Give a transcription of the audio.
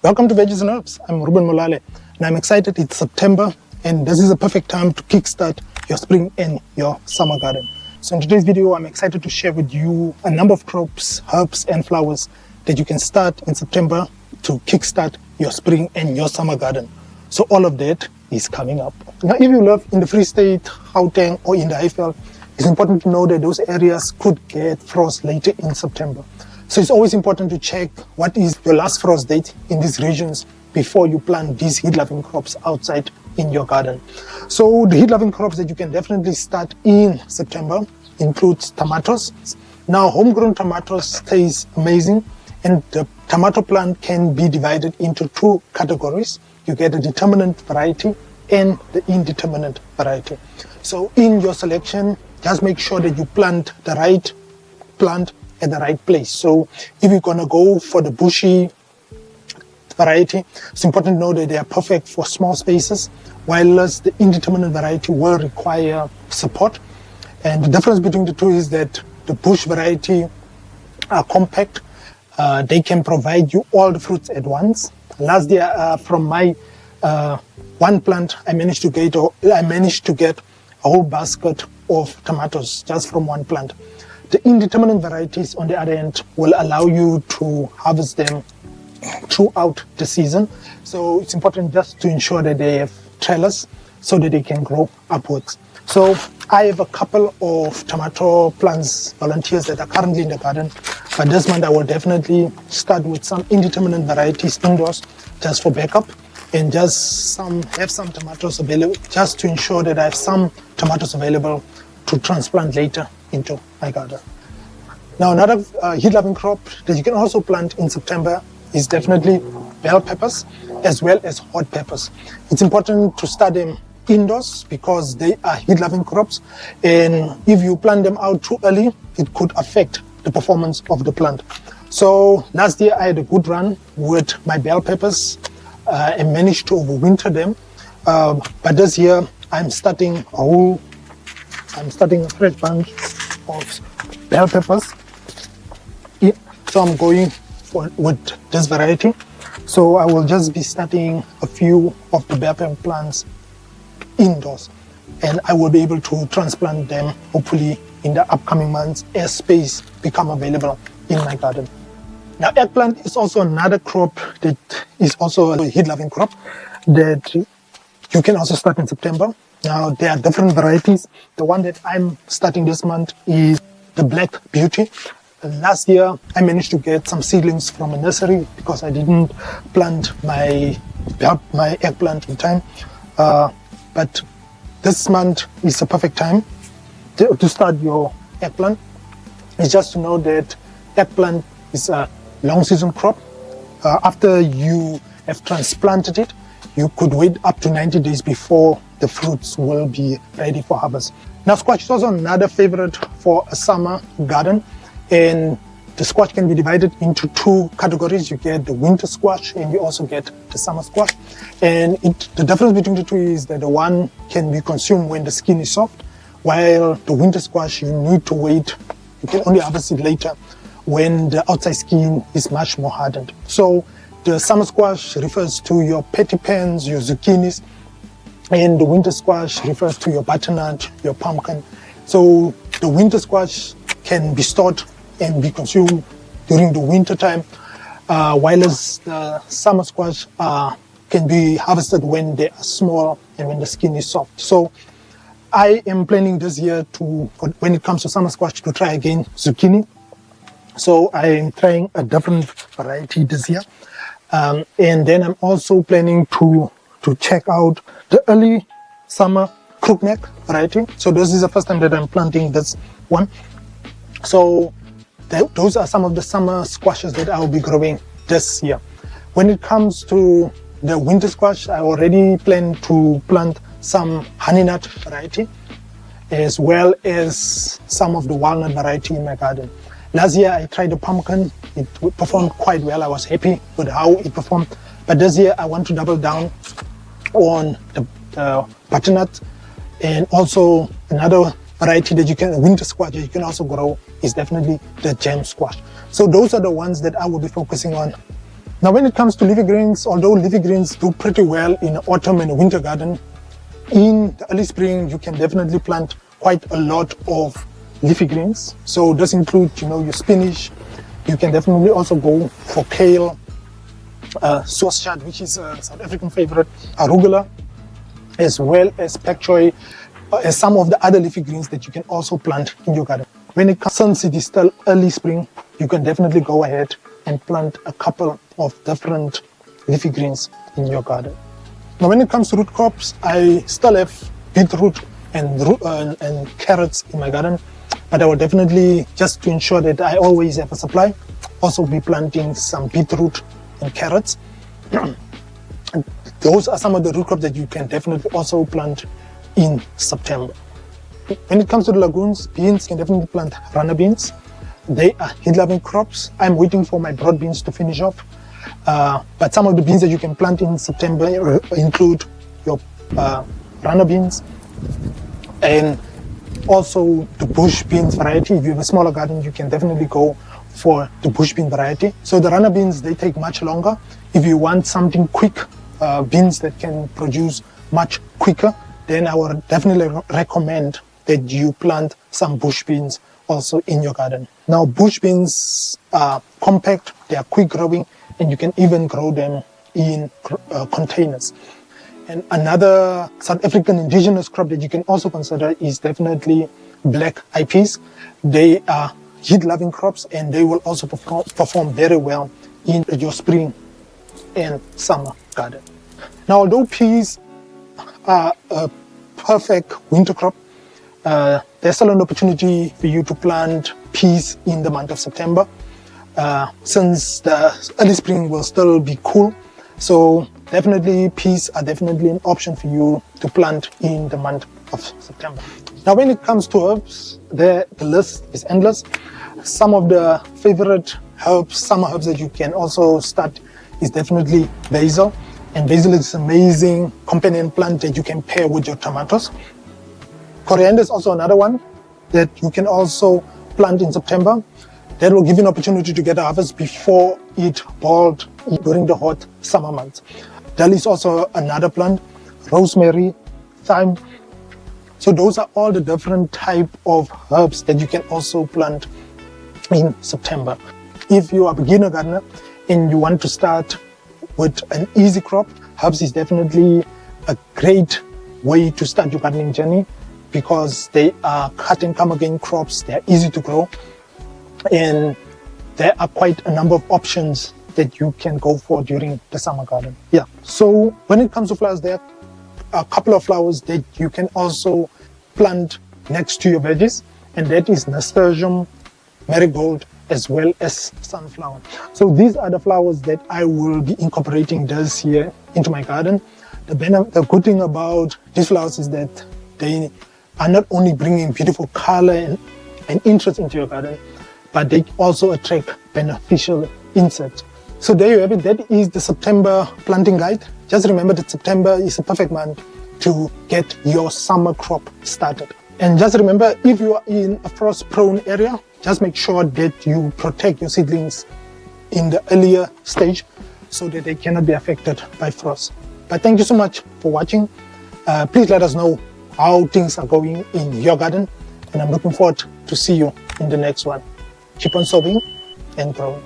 Welcome to Veggies and Herbs. I'm Ruben Molale, and I'm excited. It's September, and this is a perfect time to kickstart your spring and your summer garden. So in today's video, I'm excited to share with you a number of crops, herbs, and flowers that you can start in September to kickstart your spring and your summer garden. So all of that is coming up. Now, if you live in the Free State, Gauteng, or in the Highveld, it's important to know that those areas could get frost later in September. So it's always important to check what is your last frost date in these regions before you plant these heat-loving crops outside in your garden. So the heat-loving crops that you can definitely start in September includes tomatoes. Now, homegrown tomatoes taste amazing, and the tomato plant can be divided into two categories. You get a determinate variety and the indeterminate variety. So in your selection, just make sure that you plant the right plant at the right place. So if you're gonna go for the bushy variety, it's important to know that they are perfect for small spaces, whilst the indeterminate variety will require support. And the difference between the two is that the bush variety are compact. They can provide you all the fruits at once. Last year, from my one plant, I managed to get a whole basket of tomatoes just from one plant. The indeterminate varieties, on the other hand, will allow you to harvest them throughout the season. So it's important just to ensure that they have trellis so that they can grow upwards. So I have a couple of tomato plants, volunteers that are currently in the garden. But this month I will definitely start with some indeterminate varieties indoors just for backup, and just have some tomatoes available just to ensure that I have some tomatoes available to transplant later into my garden. Now, another heat-loving crop that you can also plant in September is definitely bell peppers as well as hot peppers. It's important to start them indoors because they are heat-loving crops, and if you plant them out too early, it could affect the performance of the plant. So last year I had a good run with my bell peppers and managed to overwinter them. But this year I'm starting a fresh bunch of bell peppers. Yeah, so I'm going with this variety. So I will just be starting a few of the bell pepper plants indoors, and I will be able to transplant them hopefully in the upcoming months as space become available in my garden. Now, eggplant is also another crop that is also a heat-loving crop that you can also start in September. Now, there are different varieties. The one that I'm starting this month is the Black Beauty. Last year, I managed to get some seedlings from a nursery because I didn't plant my eggplant in time. But this month is a perfect time to start your eggplant. It's just to know that eggplant is a long season crop. After you have transplanted it, you could wait up to 90 days before the fruits will be ready for harvest. Now, squash is also another favorite for a summer garden, and the squash can be divided into two categories. You get the winter squash and you also get the summer squash. And the difference between the two is that the one can be consumed when the skin is soft, while the winter squash you need to wait. You can only harvest it later when the outside skin is much more hardened. So the summer squash refers to your patty pans, your zucchinis, and the winter squash refers to your butternut, your pumpkin. So the winter squash can be stored and be consumed during the winter time, whilst the summer squash can be harvested when they are small and when the skin is soft. So I am planning this year when it comes to summer squash, to try again zucchini. So I am trying a different variety this year. And then I'm also planning to check out the early summer crookneck variety. So this is the first time that I'm planting this one. So those are some of the summer squashes that I will be growing this year. When it comes to the winter squash, I already plan to plant some honey nut variety as well as some of the walnut variety in my garden. Last year I tried the pumpkin. It performed quite well. I was happy with how it performed. But this year I want to double down on the butternut, and also another variety that winter squash that you can also grow is definitely the gem squash. So those are the ones that I will be focusing on Now when it comes to leafy greens, although leafy greens do pretty well in autumn and winter garden, in the early spring you can definitely plant quite a lot of leafy greens. So this includes, your spinach. You can definitely also go for kale, sauce chard, which is a South African favorite, arugula, as well as pak choy, as some of the other leafy greens that you can also plant in your garden. When it comes, since it is still early spring, you can definitely go ahead and plant a couple of different leafy greens in your garden. Now when it comes to root crops, I still have beetroot and carrots in my garden, but I will definitely, just to ensure that I always have a supply, also be planting some beetroot and carrots. Those are some of the root crops that you can definitely also plant in September. When it comes to the lagoons, beans, you can definitely plant runner beans. They are heat-loving crops. I'm waiting for my broad beans to finish off. But some of the beans that you can plant in September include your runner beans and also the bush beans variety. If you have a smaller garden, you can definitely go for the bush bean variety. So the runner beans, they take much longer. If you want something quick, beans that can produce much quicker, then I would definitely recommend that you plant some bush beans also in your garden. Now bush beans are compact, they are quick growing, and you can even grow them in containers. And another South African indigenous crop that you can also consider is definitely black eyed peas. They are heat-loving crops, and they will also perform very well in your spring and summer garden. Now, although peas are a perfect winter crop, there's still an opportunity for you to plant peas in the month of September, since the early spring will still be cool. So definitely peas are definitely an option for you to plant in the month of September. Now when it comes to herbs, the list is endless. Some of the favorite herbs, summer herbs that you can also start is definitely basil. And basil is an amazing companion plant that you can pair with your tomatoes. Coriander is also another one that you can also plant in September. That will give you an opportunity to get a harvest before it boiled during the hot summer months. Dill is also another plant, rosemary, thyme. So those are all the different type of herbs that you can also plant in September. If you are a beginner gardener and you want to start with an easy crop, herbs is definitely a great way to start your gardening journey, because they are cut and come again crops. They are easy to grow, and there are quite a number of options that you can go for during the summer garden. Yeah. So when it comes to flowers, there are a couple of flowers that you can also plant next to your veggies, and that is nasturtium, marigold, as well as sunflower. So these are the flowers that I will be incorporating this year into my garden. The good thing about these flowers is that they are not only bringing beautiful color and interest into your garden, but they also attract beneficial insects. So there you have it. That is the September planting guide. Just remember that September is a perfect month to get your summer crop started. And just remember, if you are in a frost-prone area, just make sure that you protect your seedlings in the earlier stage so that they cannot be affected by frost. But thank you so much for watching. Please let us know how things are going in your garden, and I'm looking forward to see you in the next one. Keep on sowing and growing.